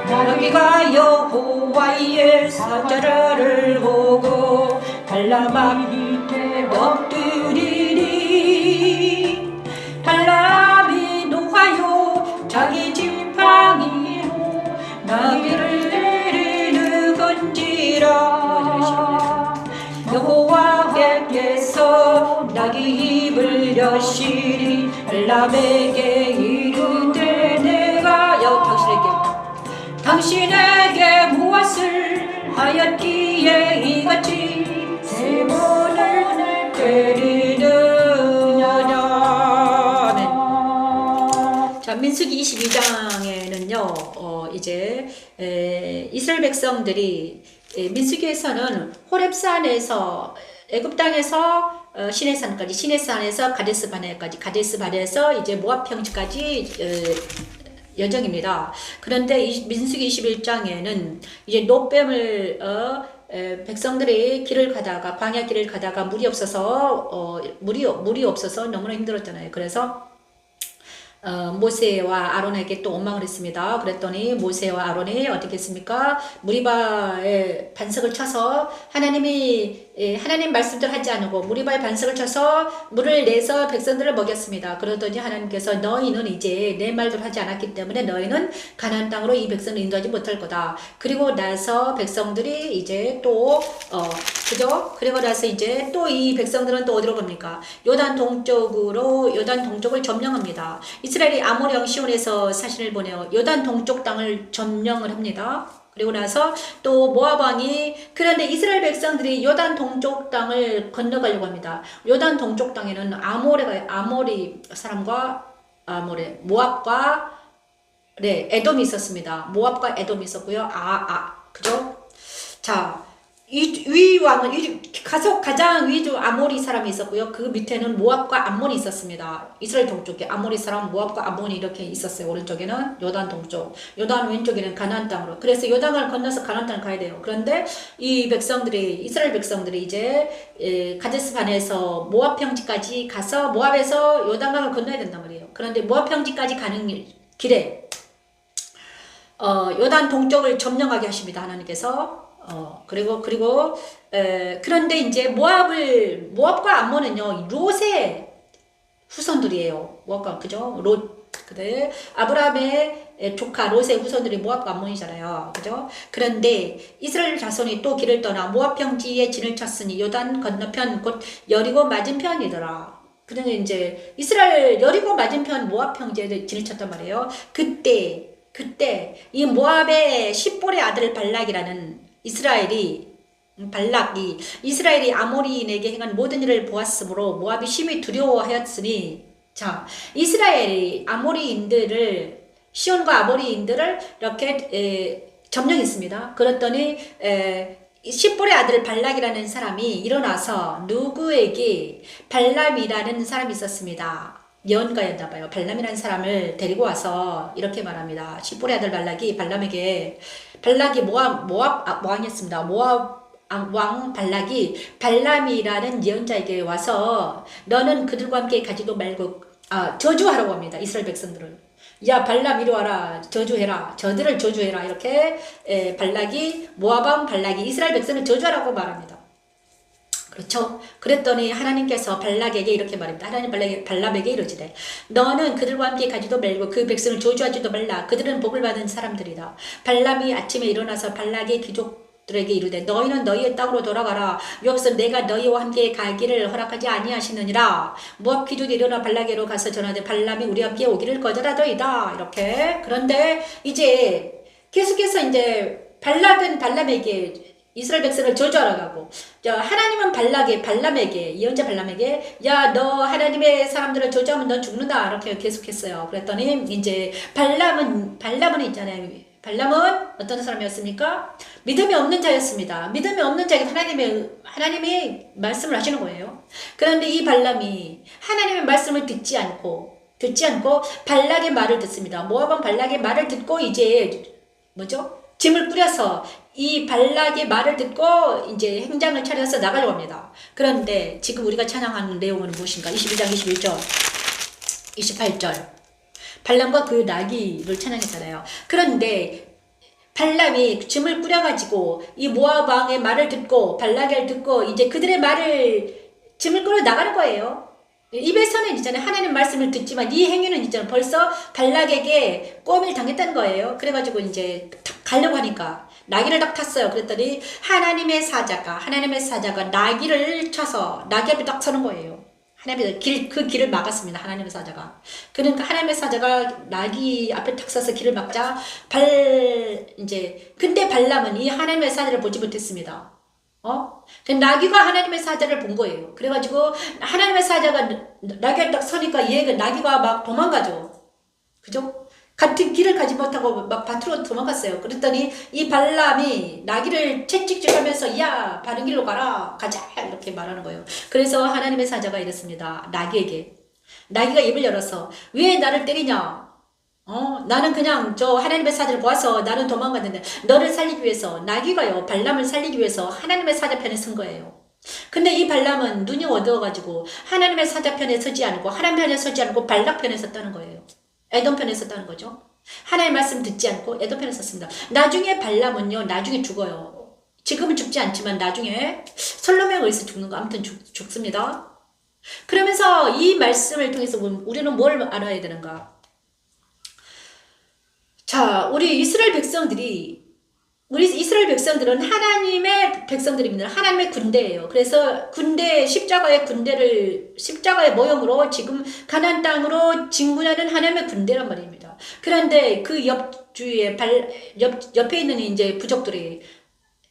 나귀가 여호와의 사자를 보고 발람 밑에 엎드리니 발람이 노하여 자기 지팡이로 나귀를 때리는 건지라. 여호와께서 나귀 입을 여시리 발람에게 이르되 내가 당신에게 무엇을 하였기에 이같이 세 번을 때리느냐. 자, 민수기 22장에는요 이제 이스라엘 백성들이 민수기에서는 호렙산에서 애굽 땅에서 시내산까지, 시내산에서 가데스 바네에서 이제 모압 평지까지 여정입니다. 그런데 민수기 21장에는 이제 노뱀을 백성들이 길을 가다가 광야 길을 가다가 물이 없어서 너무나 힘들었잖아요. 그래서 모세와 아론에게 또 원망을 했습니다. 그랬더니 모세와 아론이 어떻게 했습니까? 무리바에 반석을 쳐서 하나님 말씀대로 하지 않고 무리바에 반석을 쳐서 물을 내서 백성들을 먹였습니다. 그러더니 하나님께서 너희는 이제 내 말대로 하지 않았기 때문에 너희는 가나안 땅으로 이 백성을 인도하지 못할 거다. 그리고 나서 백성들이 이제 또 그죠? 그리고 나서 이제 또 이 백성들은 또 어디로 갑니까? 요단 동쪽을 점령합니다. 이스라엘이 아모리 왕 시온에서 사신을 보내어 요단 동쪽 땅을 점령을 합니다. 그리고 나서 또 모압 왕이, 그런데 이스라엘 백성들이 요단 동쪽 땅을 건너가려고 합니다. 요단 동쪽 땅에는 아모리 사람과 모압과 에돔이 있었습니다. 모압과 에돔이 있었고요. 그죠? 자, 위 왕은 가장 위주 아모리 사람이 있었고요. 그 밑에는 모압과 암몬이 있었습니다. 이스라엘 동쪽에 아모리 사람, 모압과 암몬이 이렇게 있었어요. 오른쪽에는 요단 동쪽, 요단 왼쪽에는 가나안 땅으로. 그래서 요단을 건너서 가나안 땅을 가야 돼요. 그런데 이스라엘 백성들이 이제 가데스 바네에서 모압 평지까지 가서 모압에서 요단강을 건너야 된단 말이에요. 그런데 모압 평지까지 가는 길에 요단 동쪽을 점령하게 하십니다. 하나님께서. 그런데 이제 모압과 암몬은요, 롯의 후손들이에요. 모압과, 그죠? 롯. 그래. 아브라함의 조카 롯의 후손들이 모압과 암몬이잖아요. 그죠? 그런데 이스라엘 자손이 또 길을 떠나 모압 평지에 진을 쳤으니 요단 건너편 곧 여리고 맞은편이더라. 그러면 이제 이스라엘 여리고 맞은편 모압 평지에 진을 쳤단 말이에요. 그때 이 모압의 십볼의 아들 발락이라는 발락이 이스라엘이 아모리인에게 행한 모든 일을 보았으므로 모압이 심히 두려워하였으니, 자, 이스라엘이 아모리인들을, 시온과 아모리인들을 이렇게 점령했습니다. 그랬더니 십볼의 아들 발락이라는 사람이 일어나서 누구에게, 발람이라는 사람이 있었습니다. 예언가였나봐요. 발람이라는 사람을 데리고 와서 이렇게 말합니다. 십볼의 아들 발락이 모압 왕이었습니다. 모압 왕 발락이 발람이라는 예언자에게 와서 너는 그들과 함께 가지도 말고 저주하라고 합니다. 이스라엘 백성들을. 야, 발람 이리 와라. 저주해라. 저들을 저주해라. 이렇게 모압 왕 발락이 이스라엘 백성을 저주하라고 말합니다. 그렇죠? 그랬더니 하나님께서 발락에게 이렇게 말합니다. 하나님 발람에게 이러지래. 너는 그들과 함께 가지도 말고 그 백성을 저주하지도 말라. 그들은 복을 받은 사람들이다. 발람이 아침에 일어나서 발락의 귀족들에게 이르되 너희는 너희의 땅으로 돌아가라. 여기서 내가 너희와 함께 가기를 허락하지 아니하시느니라. 모압 귀족이 일어나 발락에로 가서 전하되 발람이 우리와 함께 오기를 거절하더이다. 이렇게. 그런데 이제 계속해서 이제 발락은 발람에게 이스라엘 백성을 저주하라고 하고, 하나님은 발람에게, 예언자 발람에게, 야, 너 하나님의 사람들을 저주하면 너 죽는다. 이렇게 계속했어요. 그랬더니, 이제, 발람은 있잖아요. 발람은 어떤 사람이었습니까? 믿음이 없는 자였습니다. 믿음이 없는 자에게 하나님이 말씀을 하시는 거예요. 그런데 이 발람이 하나님의 말씀을 듣지 않고, 발락의 말을 듣습니다. 모압 왕 발락의 말을 듣고, 이제, 짐을 꾸려서 이 발락의 말을 듣고 이제 행장을 차려서 나가려고 합니다. 그런데 지금 우리가 찬양하는 내용은 무엇인가? 22장 21절 28절 발람과 그 나귀를 찬양했잖아요. 그런데 발람이 짐을 꾸려가지고 이 모압 왕의 말을 듣고 발락을 듣고 이제 그들의 말을 짐을 끌어 나가는 거예요. 입에서는 있잖아요. 하나님 말씀을 듣지만 이 행위는 있잖아요. 벌써 발락에게 꼬미를 당했다는 거예요. 그래가지고 이제 가려고 하니까 나귀를 딱 탔어요. 그랬더니 하나님의 사자가 나귀를 쳐서 나귀 앞에 딱 서는 거예요. 그 길을 막았습니다. 하나님의 사자가. 그러니까 하나님의 사자가 나귀 앞에 탁 서서 길을 막자 근데 발람은 이 하나님의 사자를 보지 못했습니다. 나귀가 하나님의 사자를 본 거예요. 그래가지고 하나님의 사자가 나귀에 딱 서니까 나귀가 막 도망가죠. 그죠? 같은 길을 가지 못하고 막 밭으로 도망갔어요. 그랬더니 이 발람이 나귀를 채찍질하면서 야, 바른 길로 가자 이렇게 말하는 거예요. 그래서 하나님의 사자가 이랬습니다. 나귀가 입을 열어서 왜 나를 때리냐? 나는 그냥 하나님의 사자를 보아서 나는 도망갔는데 너를 살리기 위해서 나귀가요 발람을 살리기 위해서 하나님의 사자 편에 선 거예요. 근데 이 발람은 눈이 어두워가지고 하나님의 사자 편에 서지 않고 하나님 편에 서지 않고 발락 편에 섰다는 거예요. 에돔 편에 섰다는 거죠. 하나님 말씀 듣지 않고 에돔 편에 섰습니다. 나중에 발람은요 나중에 죽어요. 지금은 죽지 않지만 나중에 솔로몬에 의해서 죽는 거 아무튼 죽습니다. 그러면서 이 말씀을 통해서 우리는 뭘 알아야 되는가? 자, 우리 이스라엘 백성들은 하나님의 백성들입니다. 하나님의 군대예요. 그래서 십자가의 모형으로 지금 가나안 땅으로 진군하는 하나님의 군대란 말입니다. 그런데 그 옆에 있는 이제 부족들이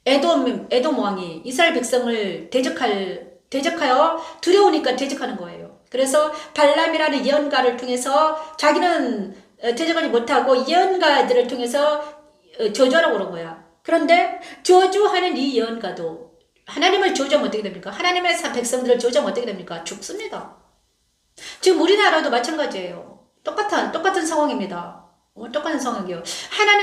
에돔 왕이 이스라엘 백성을 대적하여 두려우니까 대적하는 거예요. 그래서 발람이라는 예언가를 통해서 자기는 대적하지 못하고 예언가들을 통해서 저주하라고 그런 거야. 그런데 저주하는 이 예언가도 하나님을 저주하면 어떻게 됩니까? 하나님의 백성들을 저주하면 어떻게 됩니까? 죽습니다. 지금 우리나라도 마찬가지예요. 똑같은 상황입니다. 똑같은 상황이에요.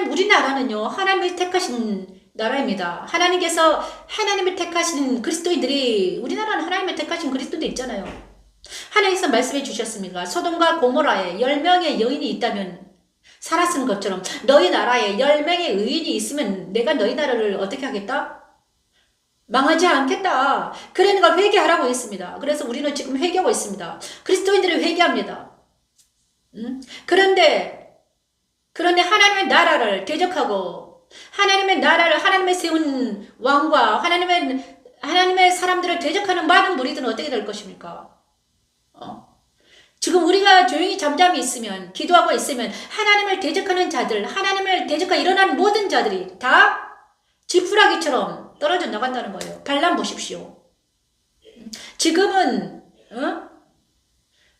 우리나라는요, 하나님이 택하신 나라입니다. 하나님을 택하신 그리스도인들이, 우리나라는 하나님을 택하신 그리스도인들 있잖아요. 하나님께서 말씀해 주셨습니다. 소돔과 고모라에 10명의 여인이 있다면 살았은 것처럼 너희 나라에 10명의 의인이 있으면 내가 너희 나라를 어떻게 하겠다? 망하지 않겠다. 그러니까 회개하라고 했습니다. 그래서 우리는 지금 회개하고 있습니다. 그리스도인들이 회개합니다. 그런데 그런데 하나님의 나라를 대적하고 하나님의 나라를 하나님의 세운 왕과 하나님의 사람들을 대적하는 많은 무리들은 어떻게 될 것입니까? 지금 우리가 조용히 잠잠히 있으면 기도하고 있으면 하나님을 대적하는 자들 하나님을 대적하여 일어난 모든 자들이 다 지푸라기처럼 떨어져 나간다는 거예요. 발람 보십시오. 지금은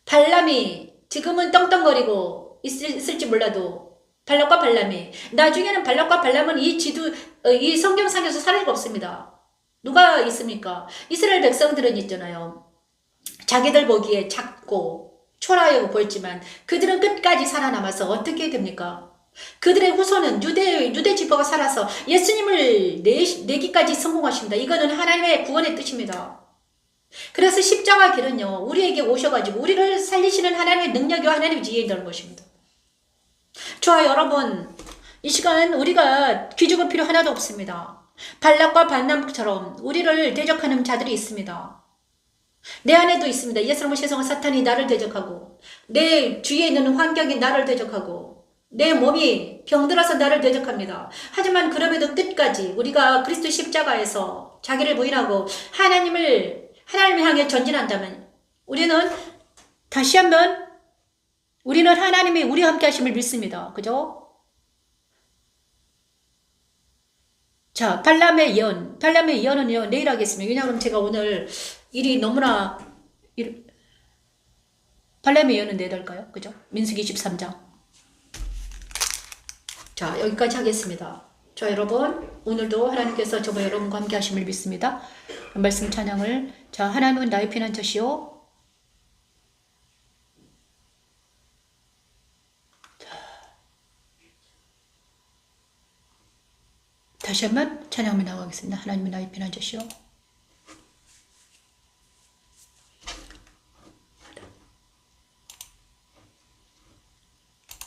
발람이 지금은 떵떵거리고 있을지 몰라도 발락과 발람이 나중에는 발락과 발람은 이 성경상에서 사례가 없습니다. 누가 있습니까? 이스라엘 백성들은 있잖아요. 자기들 보기에 작고 초라하고 보였지만 그들은 끝까지 살아남아서 어떻게 됩니까? 그들의 후손은 유대 지파가 살아서 예수님을 내기까지 성공하십니다. 이거는 하나님의 구원의 뜻입니다. 그래서 십자가 길은요 우리에게 오셔가지고 우리를 살리시는 하나님의 능력이와 하나님의 지혜에 있는 것입니다. 저와 여러분 이 시간 우리가 기죽을 필요 하나도 없습니다. 발락과 발람처럼 우리를 대적하는 자들이 있습니다. 내 안에도 있습니다. 예수님을 세상은 사탄이 나를 대적하고 내 주위에 있는 환경이 나를 대적하고 내 몸이 병들어서 나를 대적합니다. 하지만 그럼에도 끝까지 우리가 그리스도 십자가에서 자기를 부인하고 하나님을 향해 전진한다면 우리는 다시 한번 우리는 하나님이 우리와 함께 하심을 믿습니다. 그죠? 자, 발람의 예언은요 내일 하겠습니다. 왜냐하면 제가 오늘 일이 너무나 발람의 예언은 내일 할까요? 그죠? 민수기 23장. 자, 여기까지 하겠습니다. 자, 여러분 오늘도 하나님께서 저와 여러분과 함께 하심을 믿습니다. 말씀 찬양을 자, 하나님은 나의 피난처시오. 다시 한번 찬양하며 나가겠습니다. 하나님은 나의 피난처시오.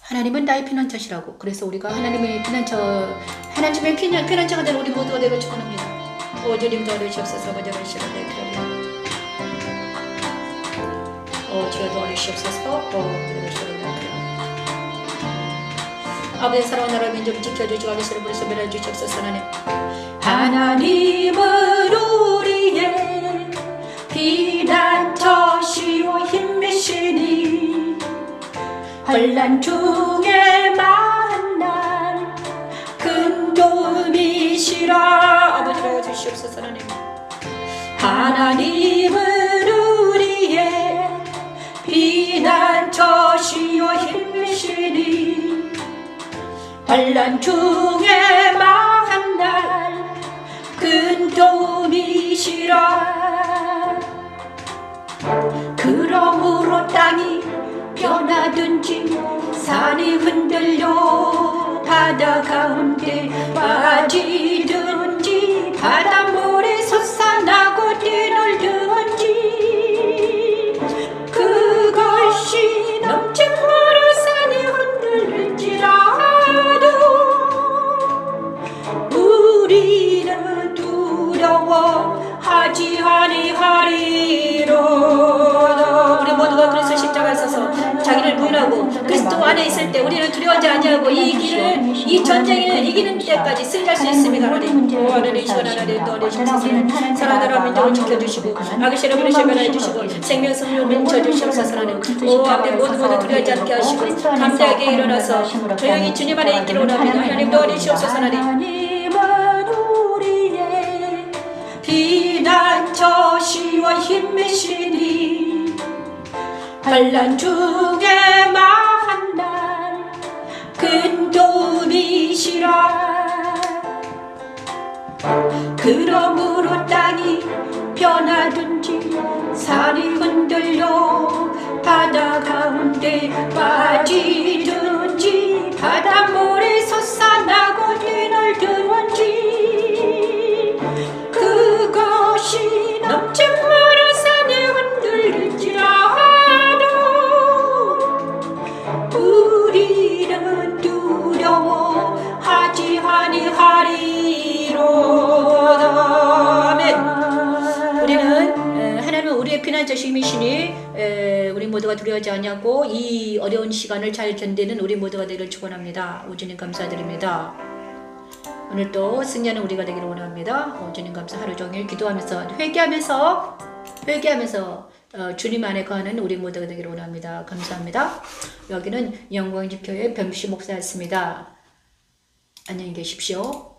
하나님은 나의 피난처시라고. 그래서 우리가 하나님의 피난처가 된 우리 모두가 되고 축원합니다. 오주님 도와주시옵소서. 거절하시라 내 필요합니다. 주여 도와주시옵소서. 거절하시라 내 필요합니다. 아버지 사랑하는 나라 민족을 지켜주시고 아버지를 부르셔 매라 주시옵소서. 하나님은 우리의 피난처시오 힘이시니 환난 중에 만날 큰 도움이시라. 아버지라 주시옵소서. 하나님은 우리의 피난처시오 힘이시니 환난 중에 만날 큰 도움이시라. 그러므로 땅이 변하든지 산이 흔들려 바다 가운데 빠지든지 바닷물이 솟아나고 뛰놀든지 그것이 넘친 물을 산이 흔들릴지라도 우리는 두려워하지 아니하리로다. 우리 모두가 그리스도 십자가에 서서 자기를 부인하고 그리스도 안에 있을 때 우리는 두려워하지 아니하고 이 전쟁을 이기는 때까지 승리할 수 있습니다. 하나님 시원하나님 도와주시옵소서. 사랑하는 민족을 지켜주시고 아기씨를 부르시면 해주시고 생명 성령 멈춰주시옵소서. 하나님 앞에 모두 두려워하지 않게 하시고 담대하게 일어나서 조용히 주님 안에 있기를 원합니다. 하나님 도와주시옵소서. 하나님은 우리의 피난처시와 힘이시니 환난 중에 만날 큰 도움이시라. 그러므로 땅이 변하든지 산이 흔들려 바다 가운데 빠지든지 바닷물이 솟아나고 뛰놀든지 그것이 넘친 물을 산이 흔들릴지라. 우리는 두려워하지 아니하리로다. 아멘. 우리는 하나님은 우리의 피난처심이시니 우리 모두
모두가 두려워하지 않냐고 이 어려운 시간을 잘 견디는 우리 모두가 되기를 축원합니다. 주님 감사드립니다. 오늘도 승리하는 우리가 되기를 원합니다. 주님 감사. 하루 종일 기도하면서 회개하면서 주님 안에 거하는 우리 모두가 되기를 원합니다. 감사합니다. 여기는 영광집교회 병시 목사였습니다. 안녕히 계십시오.